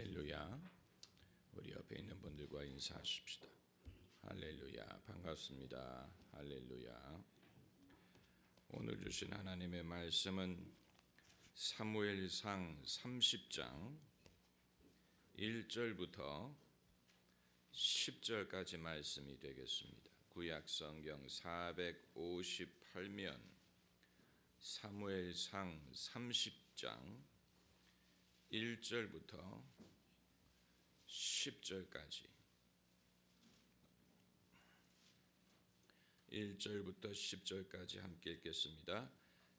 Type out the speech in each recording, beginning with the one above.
할렐루야. 우리 옆에 있는 분들과 인사하십시다. 할렐루야. 반갑습니다. 할렐루야. 오늘 주신 하나님의 말씀은 사무엘상 30장 1절부터 10절까지 말씀이 되겠습니다. 구약 성경 458면 사무엘상 30장 1절부터 10절까지 1절부터 10절까지 함께 읽겠습니다.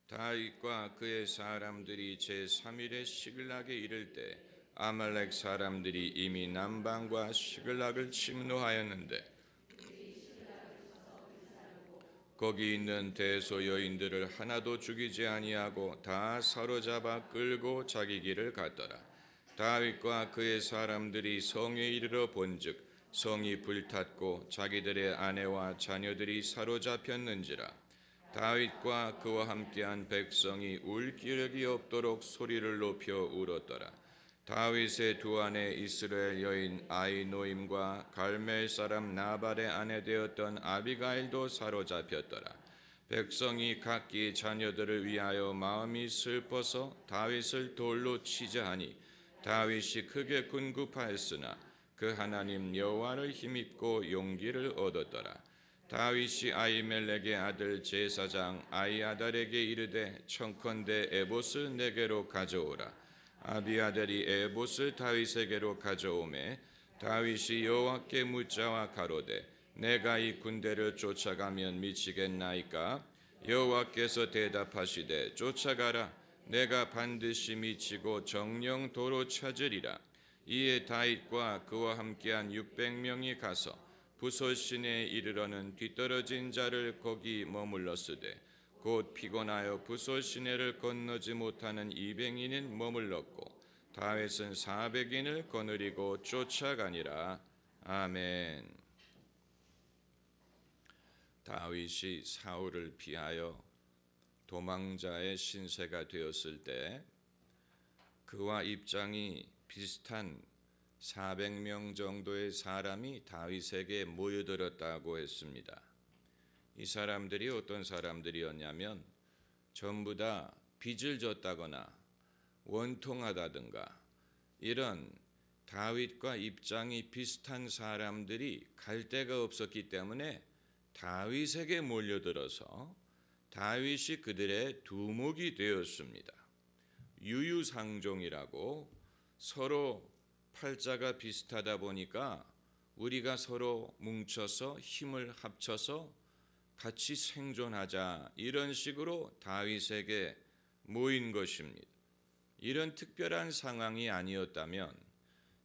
다윗과 그의 사람들이 제3일에 시글락에 이를 때 아말렉 사람들이 이미 남방과 시글락을 침노하였는데 거기 있는 대소 여인들을 하나도 죽이지 아니하고 다 사로잡아 끌고 자기 길을 갔더라. 다윗과 그의 사람들이 성에 이르러 본즉 성이 불탔고 자기들의 아내와 자녀들이 사로잡혔는지라. 다윗과 그와 함께한 백성이 울 기력이 없도록 소리를 높여 울었더라. 다윗의 두 아내 이스라엘 여인 아히노임과 갈멜 사람 나발의 아내 되었던 아비가일도 사로잡혔더라. 백성이 각기 자녀들을 위하여 마음이 슬퍼서 다윗을 돌로 치자 하니 다윗이 크게 군급하였으나 그 하나님 여호와를 힘입고 용기를 얻었더라. 다윗이 아히멜렉의 아들 제사장 아히아달에게 이르되 청컨대 에봇을 내게로 가져오라. 아비아달이 에봇을 다윗에게로 가져오매 다윗이 여호와께 묻자와 가로되 내가 이 군대를 쫓아가면 미치겠나이까? 여호와께서 대답하시되 쫓아가라. 내가 반드시 미치고 정령 도로 찾으리라. 이에 다윗과 그와 함께한 600명이 가서 부솔 시내에 이르러는 뒤떨어진 자를 거기 머물렀으되 곧 피곤하여 부솔 시내를 건너지 못하는 200인은 머물렀고 다윗은 400인을 거느리고 쫓아가니라. 아멘. 다윗이 사울을 피하여 도망자의 신세가 되었을 때 그와 입장이 비슷한 400명 정도의 사람이 다윗에게 모여들었다고 했습니다. 이 사람들이 어떤 사람들이었냐면 전부 다 빚을 졌다거나 원통하다든가 이런 다윗과 입장이 비슷한 사람들이 갈 데가 없었기 때문에 다윗에게 몰려들어서 다윗이 그들의 두목이 되었습니다. 유유상종이라고 서로 팔자가 비슷하다 보니까 우리가 서로 뭉쳐서 힘을 합쳐서 같이 생존하자 이런 식으로 다윗에게 모인 것입니다. 이런 특별한 상황이 아니었다면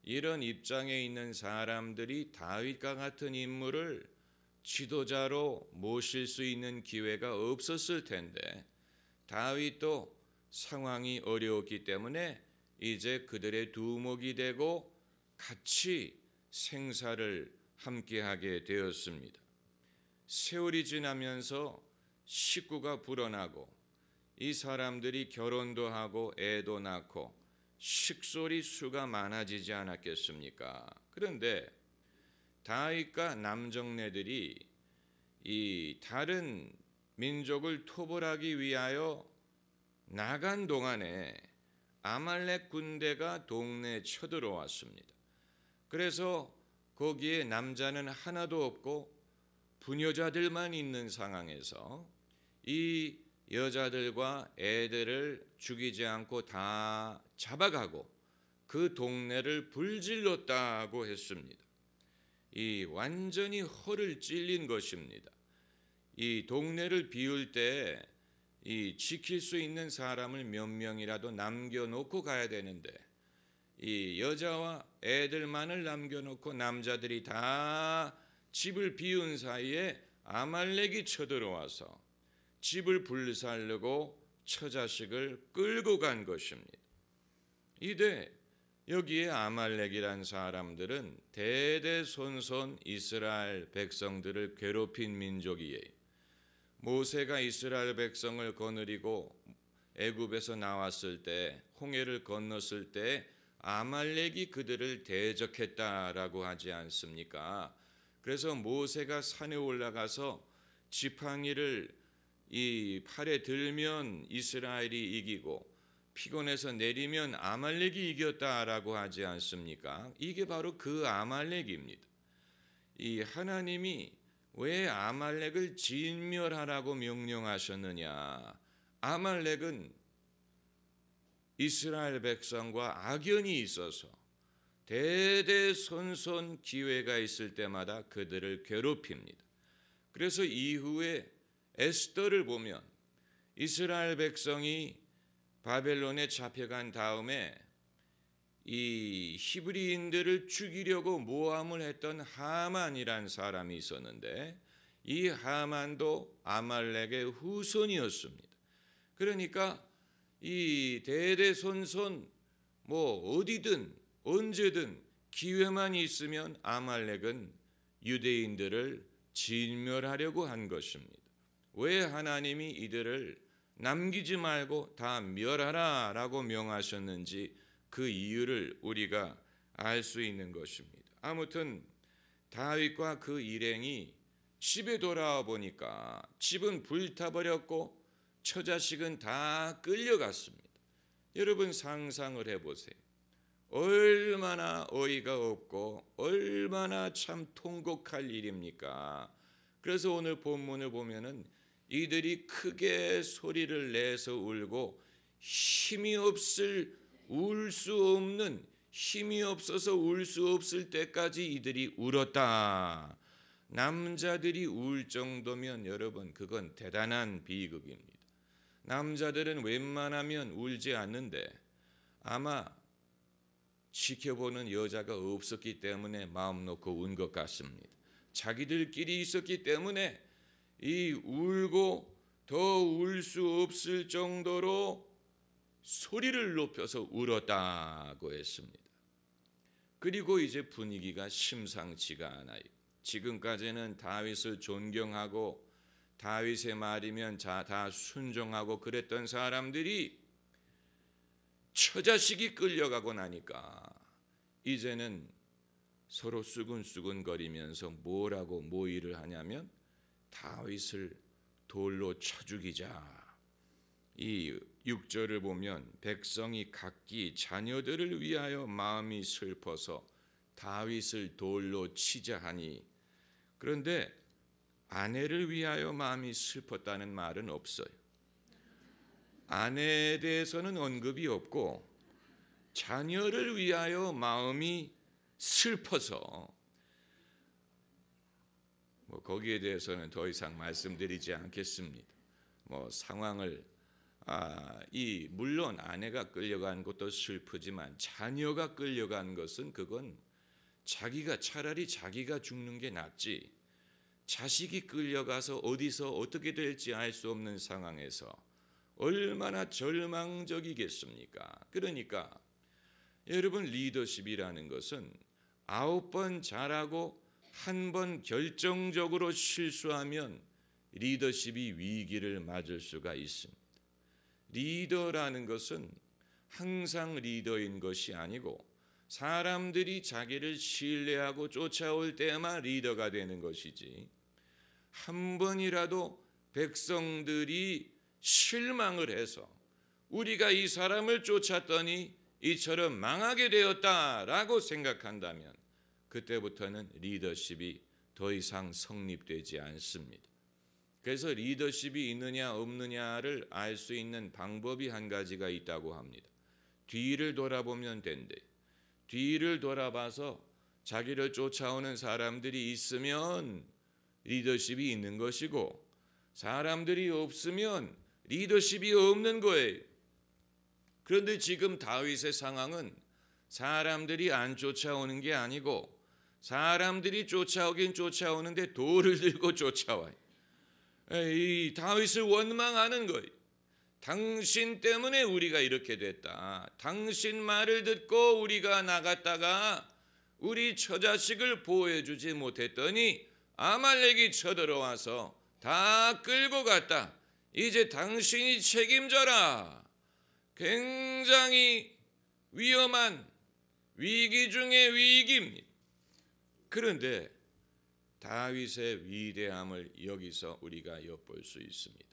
이런 입장에 있는 사람들이 다윗과 같은 인물을 지도자로 모실 수 있는 기회가 없었을 텐데 다윗도 상황이 어려웠기 때문에 이제 그들의 두목이 되고 같이 생사를 함께하게 되었습니다. 세월이 지나면서 식구가 불어나고 이 사람들이 결혼도 하고 애도 낳고 식솔이 수가 많아지지 않았겠습니까? 그런데 다윗과 남정네들이 이 다른 민족을 토벌하기 위하여 나간 동안에 아말렉 군대가 동네에 쳐들어왔습니다. 그래서 거기에 남자는 하나도 없고 부녀자들만 있는 상황에서 이 여자들과 애들을 죽이지 않고 다 잡아가고 그 동네를 불질렀다고 했습니다. 이 완전히 허를 찔린 것입니다. 이 동네를 비울 때 이 지킬 수 있는 사람을 몇 명이라도 남겨놓고 가야 되는데 이 여자와 애들만을 남겨놓고 남자들이 다 집을 비운 사이에 아말렉이 쳐들어와서 집을 불살르고 처자식을 끌고 간 것입니다. 이때 여기에 아말렉이란 사람들은 대대손손 이스라엘 백성들을 괴롭힌 민족이에요. 모세가 이스라엘 백성을 거느리고 애굽에서 나왔을 때 홍해를 건넜을 때 아말렉이 그들을 대적했다라고 하지 않습니까? 그래서 모세가 산에 올라가서 지팡이를 이 팔에 들면 이스라엘이 이기고 피곤해서 내리면 아말렉이 이겼다라고 하지 않습니까? 이게 바로 그 아말렉입니다. 이 하나님이 왜 아말렉을 진멸하라고 명령하셨느냐? 아말렉은 이스라엘 백성과 악연이 있어서 대대손손 기회가 있을 때마다 그들을 괴롭힙니다. 그래서 이후에 에스더를 보면 이스라엘 백성이 바벨론에 잡혀간 다음에 이 히브리인들을 죽이려고 모함을 했던 하만이란 사람이 있었는데 이 하만도 아말렉의 후손이었습니다. 그러니까 이 대대손손 어디든 언제든 기회만 있으면 아말렉은 유대인들을 진멸하려고 한 것입니다. 왜 하나님이 이들을 남기지 말고 다 멸하라라고 명하셨는지 그 이유를 우리가 알 수 있는 것입니다. 아무튼 다윗과 그 일행이 집에 돌아와 보니까 집은 불타버렸고 처자식은 다 끌려갔습니다. 여러분 상상을 해보세요. 얼마나 어이가 없고 얼마나 참 통곡할 일입니까? 그래서 오늘 본문을 보면은 이들이 크게 소리를 내서 울고 힘이 없을 울 수 없는 힘이 없어서 울 수 없을 때까지 이들이 울었다. 남자들이 울 정도면 여러분 그건 대단한 비극입니다. 남자들은 웬만하면 울지 않는데 아마 지켜보는 여자가 없었기 때문에 마음 놓고 운 것 같습니다. 자기들끼리 있었기 때문에 이 울고 더 울 수 없을 정도로 소리를 높여서 울었다고 했습니다. 그리고 이제 분위기가 심상치가 않아요. 지금까지는 다윗을 존경하고 다윗의 말이면 다 순종하고 그랬던 사람들이 처자식이 끌려가고 나니까 이제는 서로 수근수근거리면서 뭐라고 모의를 하냐면 다윗을 돌로 쳐 죽이자. 이 6절을 보면 백성이 각기 자녀들을 위하여 마음이 슬퍼서 다윗을 돌로 치자 하니, 그런데 아내를 위하여 마음이 슬펐다는 말은 없어요. 아내에 대해서는 언급이 없고 자녀를 위하여 마음이 슬퍼서 거기에 대해서는 더 이상 말씀드리지 않겠습니다. 상황을 물론 아내가 끌려간 것도 슬프지만 자녀가 끌려간 것은 그건 차라리 자기가 죽는 게 낫지. 자식이 끌려가서 어디서 어떻게 될지 알 수 없는 상황에서 얼마나 절망적이겠습니까? 그러니까 여러분 리더십이라는 것은 9번 잘하고 한 번 결정적으로 실수하면 리더십이 위기를 맞을 수가 있습니다. 리더라는 것은 항상 리더인 것이 아니고 사람들이 자기를 신뢰하고 쫓아올 때만 리더가 되는 것이지, 한 번이라도 백성들이 실망을 해서 우리가 이 사람을 쫓았더니 이처럼 망하게 되었다라고 생각한다면 그때부터는 리더십이 더 이상 성립되지 않습니다. 그래서 리더십이 있느냐 없느냐를 알 수 있는 방법이 한 가지가 있다고 합니다. 뒤를 돌아보면 된대. 뒤를 돌아봐서 자기를 쫓아오는 사람들이 있으면 리더십이 있는 것이고, 사람들이 없으면 리더십이 없는 거예요. 그런데 지금 다윗의 상황은 사람들이 안 쫓아오는 게 아니고 사람들이 쫓아오긴 쫓아오는데 돌을 들고 쫓아와요. 이 다윗을 원망하는 거예요. 당신 때문에 우리가 이렇게 됐다. 당신 말을 듣고 우리가 나갔다가 우리 처자식을 보호해주지 못했더니 아말렉이 쳐들어와서 다 끌고 갔다. 이제 당신이 책임져라. 굉장히 위험한 위기 중에 위기입니다. 그런데 다윗의 위대함을 여기서 우리가 엿볼 수 있습니다.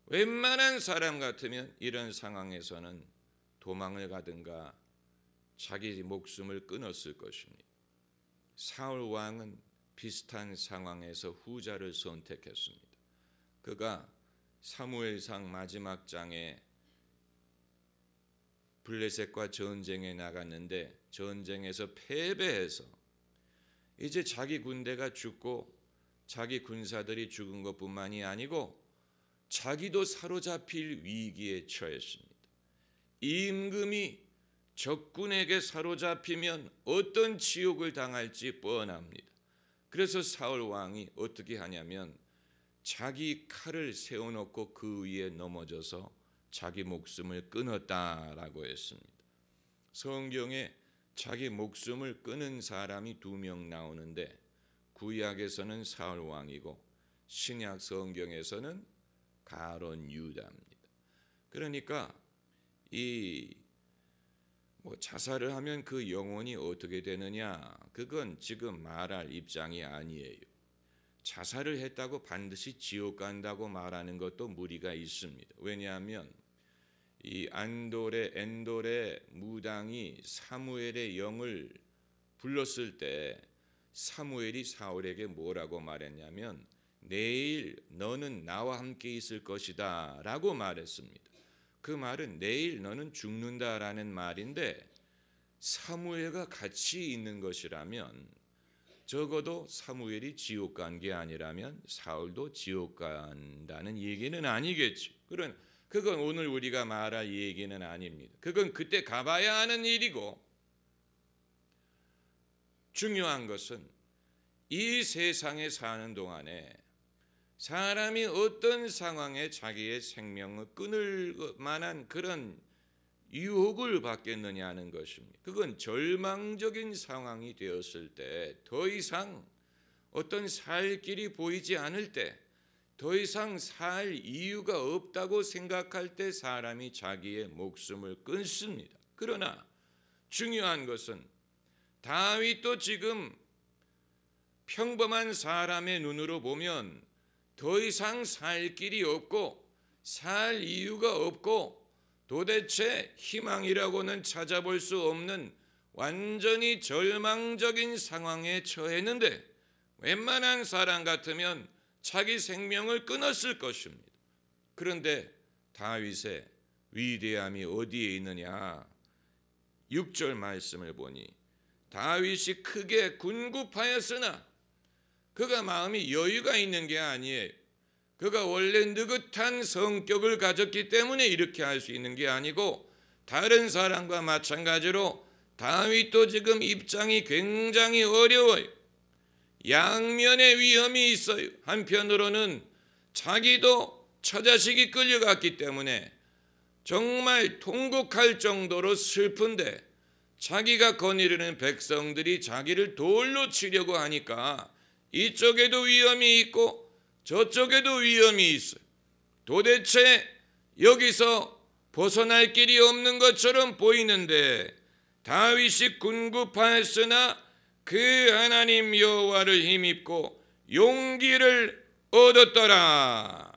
웬만한 사람 같으면 이런 상황에서는 도망을 가든가 자기 목숨을 끊었을 것입니다. 사울 왕은 비슷한 상황에서 후자를 선택했습니다. 그가 사무엘상 마지막 장에 블레셋과 전쟁에 나갔는데 전쟁에서 패배해서 이제 자기 군대가 죽고 자기 군사들이 죽은 것뿐만이 아니고 자기도 사로잡힐 위기에 처했습니다. 임금이 적군에게 사로잡히면 어떤 지옥을 당할지 뻔합니다. 그래서 사울 왕이 어떻게 하냐면 자기 칼을 세워놓고 그 위에 넘어져서 자기 목숨을 끊었다라고 했습니다. 성경에 자기 목숨을 끊은 사람이 2명 나오는데 구약에서는 사울 왕이고 신약 성경에서는 가론 유다입니다. 그러니까 자살을 하면 그 영혼이 어떻게 되느냐, 그건 지금 말할 입장이 아니에요. 자살을 했다고 반드시 지옥 간다고 말하는 것도 무리가 있습니다. 왜냐하면 이 엔돌의 무당이 사무엘의 영을 불렀을 때 사무엘이 사울에게 뭐라고 말했냐면 내일 너는 나와 함께 있을 것이다 라고 말했습니다. 그 말은 내일 너는 죽는다라는 말인데 사무엘과 같이 있는 것이라면 적어도 사무엘이 지옥 간 게 아니라면 사울도 지옥 간다는 얘기는 아니겠죠. 그건 오늘 우리가 말할 얘기는 아닙니다. 그건 그때 가봐야 하는 일이고, 중요한 것은 이 세상에 사는 동안에 사람이 어떤 상황에 자기의 생명을 끊을 만한 그런 유혹을 받겠느냐는 것입니다. 그건 절망적인 상황이 되었을 때, 더 이상 어떤 살 길이 보이지 않을 때, 더 이상 살 이유가 없다고 생각할 때 사람이 자기의 목숨을 끊습니다. 그러나 중요한 것은 다윗도 지금 평범한 사람의 눈으로 보면 더 이상 살 길이 없고 살 이유가 없고 도대체 희망이라고는 찾아볼 수 없는 완전히 절망적인 상황에 처했는데 웬만한 사람 같으면 자기 생명을 끊었을 것입니다. 그런데 다윗의 위대함이 어디에 있느냐? 6절 말씀을 보니 다윗이 크게 군굽하였으나 그가 마음이 여유가 있는 게 아니에요. 그가 원래 느긋한 성격을 가졌기 때문에 이렇게 할 수 있는 게 아니고 다른 사람과 마찬가지로 다윗도 지금 입장이 굉장히 어려워요. 양면의 위험이 있어요. 한편으로는 자기도 처자식이 끌려갔기 때문에 정말 통곡할 정도로 슬픈데 자기가 거느리는 백성들이 자기를 돌로 치려고 하니까 이쪽에도 위험이 있고 저쪽에도 위험이 있어요. 도대체 여기서 벗어날 길이 없는 것처럼 보이는데 다윗이 군굽하였으나 그 하나님 여호와를 힘입고 용기를 얻었더라.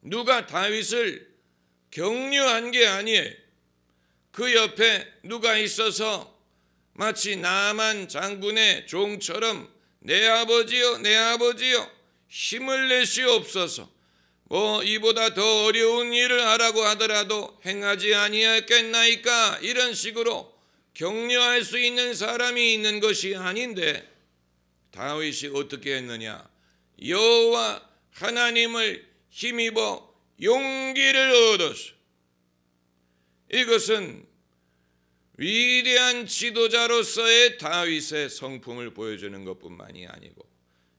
누가 다윗을 격려한 게 아니에요. 그 옆에 누가 있어서 마치 나만 장군의 종처럼 내 아버지여 내 아버지여 힘을 내시옵소서, 이보다 더 어려운 일을 하라고 하더라도 행하지 아니하겠나이까, 이런 식으로 격려할 수 있는 사람이 있는 것이 아닌데 다윗이 어떻게 했느냐? 여호와 하나님을 힘입어 용기를 얻었어. 이것은 위대한 지도자로서의 다윗의 성품을 보여주는 것뿐만이 아니고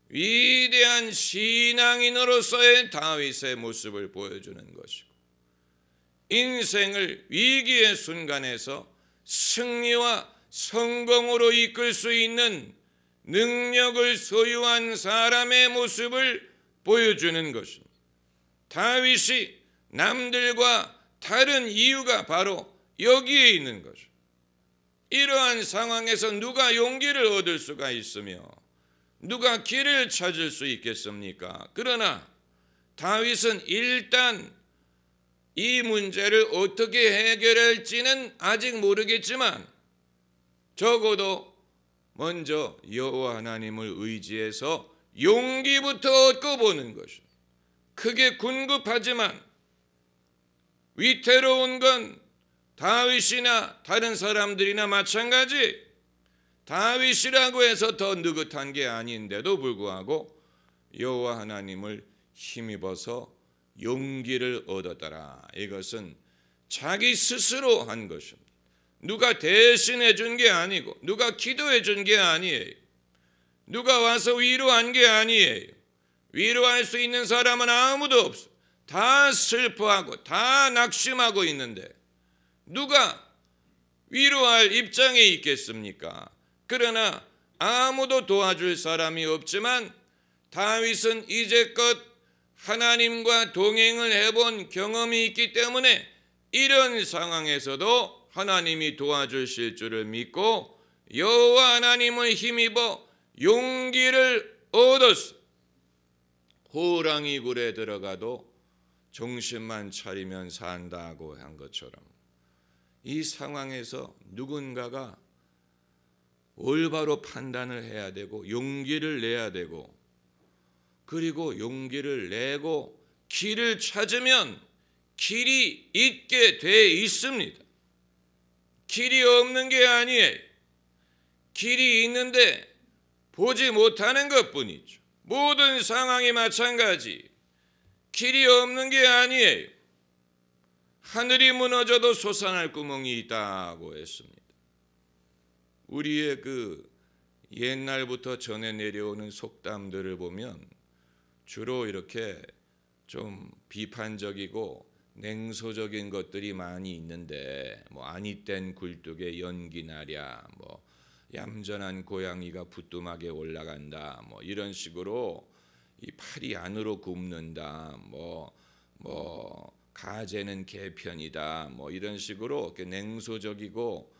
위대한 신앙인으로서의 다윗의 모습을 보여주는 것이고 인생을 위기의 순간에서 승리와 성공으로 이끌 수 있는 능력을 소유한 사람의 모습을 보여주는 것입니다. 다윗이 남들과 다른 이유가 바로 여기에 있는 것입니다. 이러한 상황에서 누가 용기를 얻을 수가 있으며 누가 길을 찾을 수 있겠습니까? 그러나 다윗은 일단 이 문제를 어떻게 해결할지는 아직 모르겠지만 적어도 먼저 여호와 하나님을 의지해서 용기부터 얻고 보는 것입니다. 크게 궁급하지만 위태로운 건 다윗이나 다른 사람들이나 마찬가지. 다윗이라고 해서 더 느긋한 게 아닌데도 불구하고 여호와 하나님을 힘입어서 용기를 얻었더라. 이것은 자기 스스로 한 것입니다. 누가 대신해 준 게 아니고 누가 기도해 준 게 아니에요. 누가 와서 위로한 게 아니에요. 위로할 수 있는 사람은 아무도 없어. 다 슬퍼하고 다 낙심하고 있는데 누가 위로할 입장에 있겠습니까? 그러나 아무도 도와줄 사람이 없지만 다윗은 이제껏 하나님과 동행을 해본 경험이 있기 때문에 이런 상황에서도 하나님이 도와주실 줄을 믿고 여호와 하나님을 힘입어 용기를 얻었어. 호랑이 굴에 들어가도 정신만 차리면 산다고 한 것처럼 이 상황에서 누군가가 올바로 판단을 해야 되고 용기를 내야 되고 그리고 용기를 내고 길을 찾으면 길이 있게 돼 있습니다. 길이 없는 게 아니에요. 길이 있는데 보지 못하는 것뿐이죠. 모든 상황이 마찬가지. 길이 없는 게 아니에요. 하늘이 무너져도 솟아날 구멍이 있다고 했습니다. 우리의 그 옛날부터 전해 내려오는 속담들을 보면 주로 이렇게 좀 비판적이고 냉소적인 것들이 많이 있는데 뭐 아니 땐 굴뚝에 연기 나랴, 뭐 얌전한 고양이가 부뚜막에 올라간다, 뭐 이런 식으로 이 팔이 안으로 굽는다, 뭐 가재는 개편이다, 뭐 이런 식으로 이렇게 냉소적이고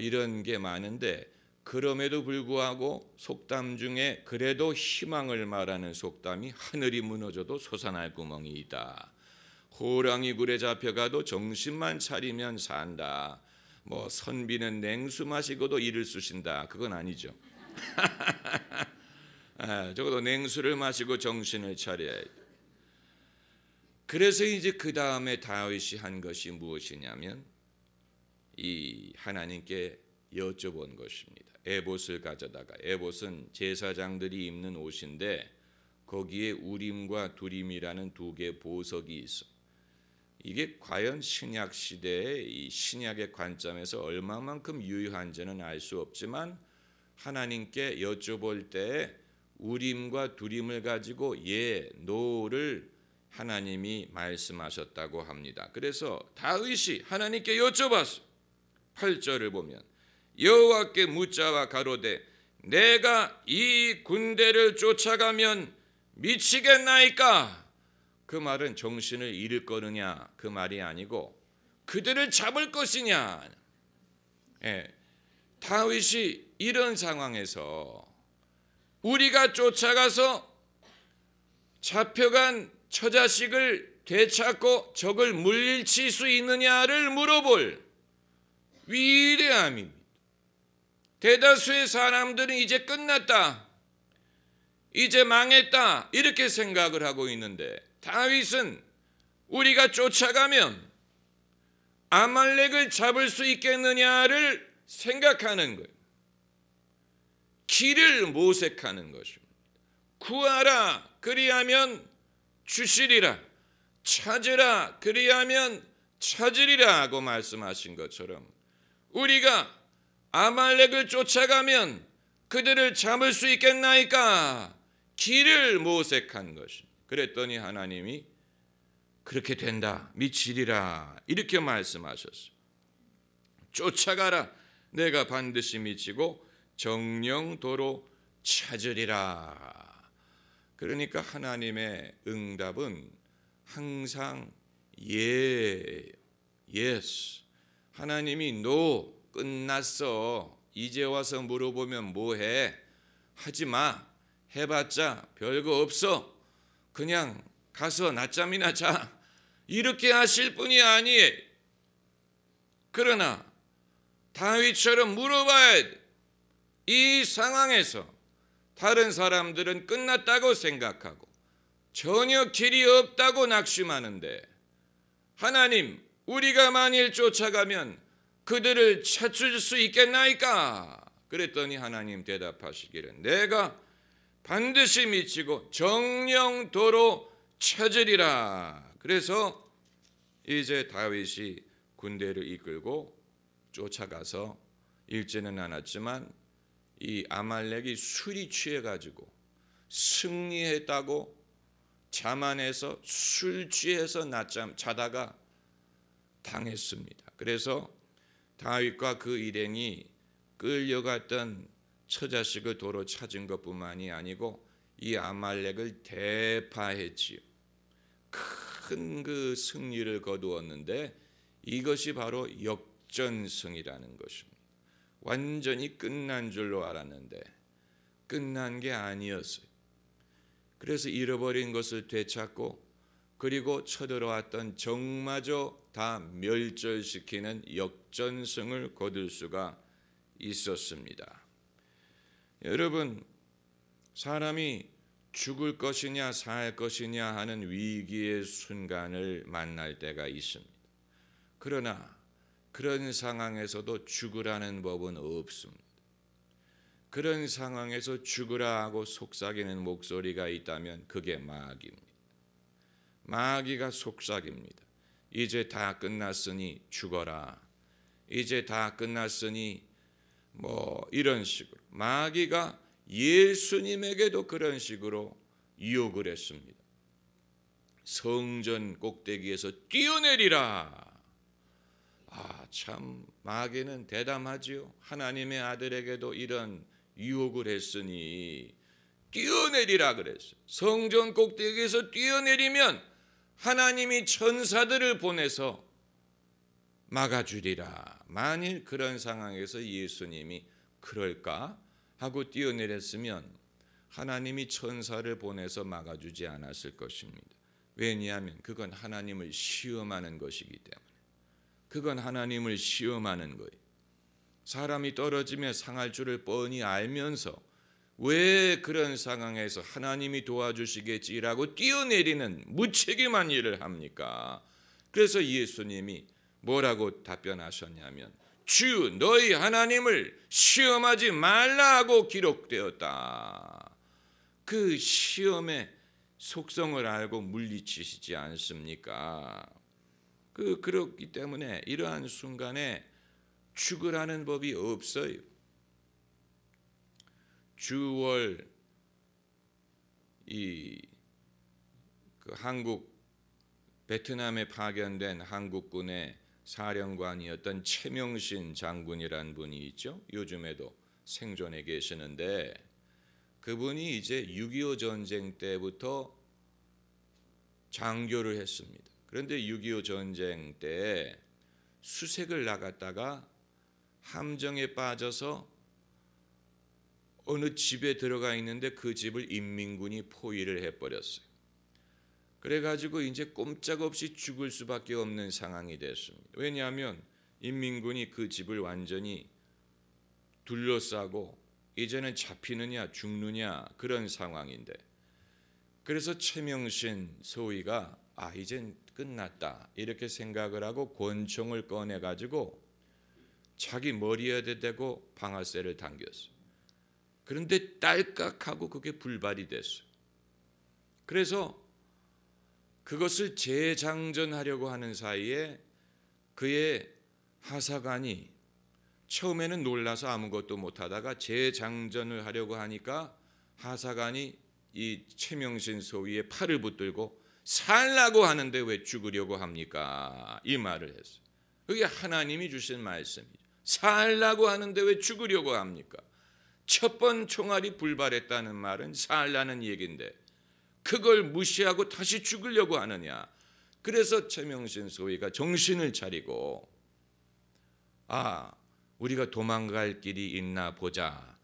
이런 게 많은데 그럼에도 불구하고 속담 중에 그래도 희망을 말하는 속담이 하늘이 무너져도 솟아날 구멍이 있다. 호랑이 굴에 잡혀가도 정신만 차리면 산다. 뭐 선비는 냉수 마시고도 이를 쑤신다. 그건 아니죠. 적어도 냉수를 마시고 정신을 차려야 돼. 그래서 이제 그 다음에 다윗이 한 것이 무엇이냐면 이 하나님께 여쭤본 것입니다. 에봇을 가져다가, 에봇은 제사장들이 입는 옷인데 거기에 우림과 두림이라는 두 개의 보석이 있어. 이게 과연 신약 시대의 이 신약의 관점에서 얼마만큼 유효한지는 알 수 없지만 하나님께 여쭤볼 때 우림과 두림을 가지고 노를 하나님이 말씀하셨다고 합니다. 그래서 다윗이 하나님께 여쭤봤어. 8절을 보면 여호와께 묻자와 가로되 내가 이 군대를 쫓아가면 미치겠나이까? 그 말은 정신을 잃을 거느냐 그 말이 아니고 그들을 잡을 것이냐. 다윗이 이런 상황에서 우리가 쫓아가서 잡혀간 처자식을 되찾고 적을 물리칠 수 있느냐를 물어볼 위대함입니다. 대다수의 사람들은 이제 끝났다, 이제 망했다 이렇게 생각을 하고 있는데 다윗은 우리가 쫓아가면 아말렉을 잡을 수 있겠느냐를 생각하는 거예요. 길을 모색하는 것입니다. 구하라 그리하면 주시리라, 찾으라 그리하면 찾으리라 하고 말씀하신 것처럼 우리가 아말렉을 쫓아가면 그들을 잡을 수 있겠나이까? 길을 모색한 것입니다. 그랬더니 하나님이 그렇게 된다, 미치리라 이렇게 말씀하셨어요. 쫓아가라, 내가 반드시 미치고 정령도로 찾으리라. 그러니까 하나님의 응답은 항상 예예요. 예스. 하나님이 노, 끝났어. 이제 와서 물어보면 뭐해? 하지 마. 해봤자 별거 없어. 그냥 가서 낮잠이나 자. 이렇게 하실 분이 아니에요. 그러나 다윗처럼 물어봐야 돼. 이 상황에서 다른 사람들은 끝났다고 생각하고 전혀 길이 없다고 낙심하는데, 하나님, 우리가 만일 쫓아가면 그들을 찾을 수 있겠나이까? 그랬더니 하나님 대답하시기를, 내가 반드시 미치고 정령도로 찾으리라. 그래서 이제 다윗이 군대를 이끌고 쫓아가서 읽지는 않았지만 이 아말렉이 술이 취해가지고 승리했다고 자만해서 술 취해서 낮잠 자다가 당했습니다. 그래서 다윗과 그 일행이 끌려갔던 처자식을 도로 찾은 것뿐만이 아니고 이 아말렉을 대파했지요. 큰 그 승리를 거두었는데 이것이 바로 역전승이라는 것입니다. 완전히 끝난 줄로 알았는데 끝난 게 아니었어요. 그래서 잃어버린 것을 되찾고 그리고 쳐들어왔던 적마저 다 멸절시키는 역전승을 거둘 수가 있었습니다. 여러분, 사람이 죽을 것이냐 살 것이냐 하는 위기의 순간을 만날 때가 있습니다. 그러나 그런 상황에서도 죽으라는 법은 없습니다. 그런 상황에서 죽으라 하고 속삭이는 목소리가 있다면 그게 마귀입니다. 마귀가 속삭입니다. 이제 다 끝났으니 죽어라. 이제 다 끝났으니 뭐 이런 식으로. 마귀가 예수님에게도 그런 식으로 유혹을 했습니다. 성전 꼭대기에서 뛰어내리라. 참 마귀는 대담하지요. 하나님의 아들에게도 이런 유혹을 했으니 뛰어내리라 그랬어요. 성전 꼭대기에서 뛰어내리면 하나님이 천사들을 보내서 막아주리라. 만일 그런 상황에서 예수님이 그럴까 하고 뛰어내렸으면 하나님이 천사를 보내서 막아주지 않았을 것입니다. 왜냐하면 그건 하나님을 시험하는 것이기 때문에. 그건 하나님을 시험하는 거예요. 사람이 떨어지며 상할 줄을 뻔히 알면서 왜 그런 상황에서 하나님이 도와주시겠지라고 뛰어내리는 무책임한 일을 합니까? 그래서 예수님이 뭐라고 답변하셨냐면, 주 너희 하나님을 시험하지 말라고 기록되었다. 그 시험의 속성을 알고 물리치시지 않습니까? 그렇기 때문에 이러한 순간에 죽으라는 법이 없어요. 주월 한국 베트남에 파견된 한국군의 사령관이었던 최명신 장군이라는 분이 있죠. 요즘에도 생존해 계시는데 그분이 이제 6.25 전쟁 때부터 장교를 했습니다. 그런데 6.25 전쟁 때 수색을 나갔다가 함정에 빠져서 어느 집에 들어가 있는데 그 집을 인민군이 포위를 해버렸어요. 그래가지고 이제 꼼짝없이 죽을 수밖에 없는 상황이 됐습니다. 왜냐하면 인민군이 그 집을 완전히 둘러싸고 이제는 잡히느냐 죽느냐 그런 상황인데, 그래서 최명신 소위가 이젠 끝났다 이렇게 생각을 하고 권총을 꺼내가지고 자기 머리에 대고 방아쇠를 당겼어요. 그런데 딸깍하고 그게 불발이 됐어요. 그래서 그것을 재장전하려고 하는 사이에 그의 하사관이 처음에는 놀라서 아무것도 못하다가 재장전을 하려고 하니까 하사관이 이 최명신 소위의 팔을 붙들고 살라고 하는데 왜 죽으려고 합니까? 이 말을 했어요. 그게 하나님이 주신 말씀이죠. 살라고 하는데 왜 죽으려고 합니까? 첫 번 총알이 불발했다는 말은 살라는 얘기인데 그걸 무시하고 다시 죽으려고 하느냐. 그래서 최명신 소위가 정신을 차리고 우리가 도망갈 길이 있나 보자.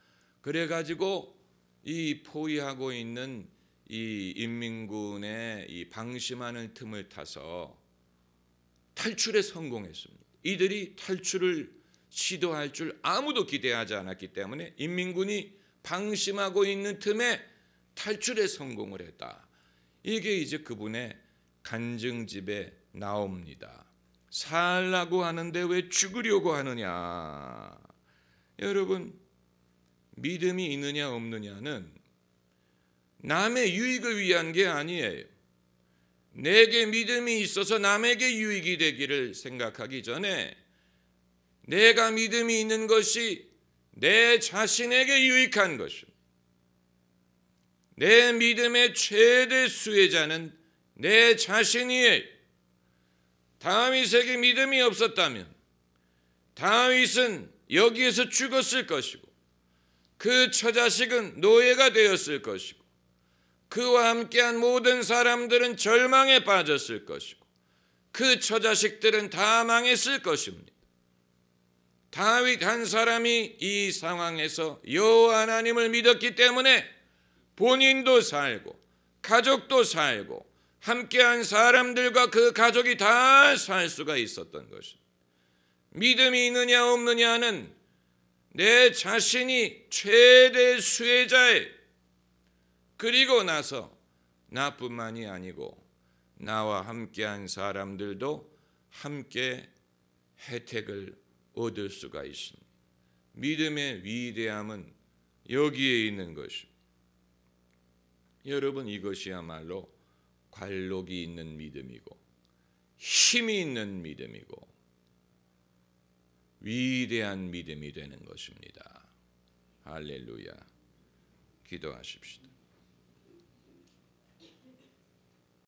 그래가지고 이 포위하고 있는 이 인민군의 이 방심하는 틈을 타서 탈출에 성공했습니다. 이들이 탈출을 시도할 줄 아무도 기대하지 않았기 때문에 인민군이 방심하고 있는 틈에 탈출에 성공을 했다. 이게 이제 그분의 간증집에 나옵니다. 살라고 하는데 왜 죽으려고 하느냐. 여러분, 믿음이 있느냐 없느냐는 남의 유익을 위한 게 아니에요. 내게 믿음이 있어서 남에게 유익이 되기를 생각하기 전에 내가 믿음이 있는 것이 내 자신에게 유익한 것입니다. 내 믿음의 최대 수혜자는 내 자신이에요. 다윗에게 믿음이 없었다면 다윗은 여기에서 죽었을 것이고 그 처자식은 노예가 되었을 것이고 그와 함께한 모든 사람들은 절망에 빠졌을 것이고 그 처자식들은 다 망했을 것입니다. 다윗 한 사람이 이 상황에서 여호와 하나님을 믿었기 때문에 본인도 살고 가족도 살고 함께한 사람들과 그 가족이 다 살 수가 있었던 것입니다. 믿음이 있느냐 없느냐는 내 자신이 최대 수혜자예요. 그리고 나서 나뿐만이 아니고 나와 함께한 사람들도 함께 혜택을 얻을 수가 있습니다. 믿음의 위대함은 여기에 있는 것입니다. 여러분, 이것이야말로 관록이 있는 믿음이고 힘이 있는 믿음이고 위대한 믿음이 되는 것입니다. 할렐루야. 기도하십시다.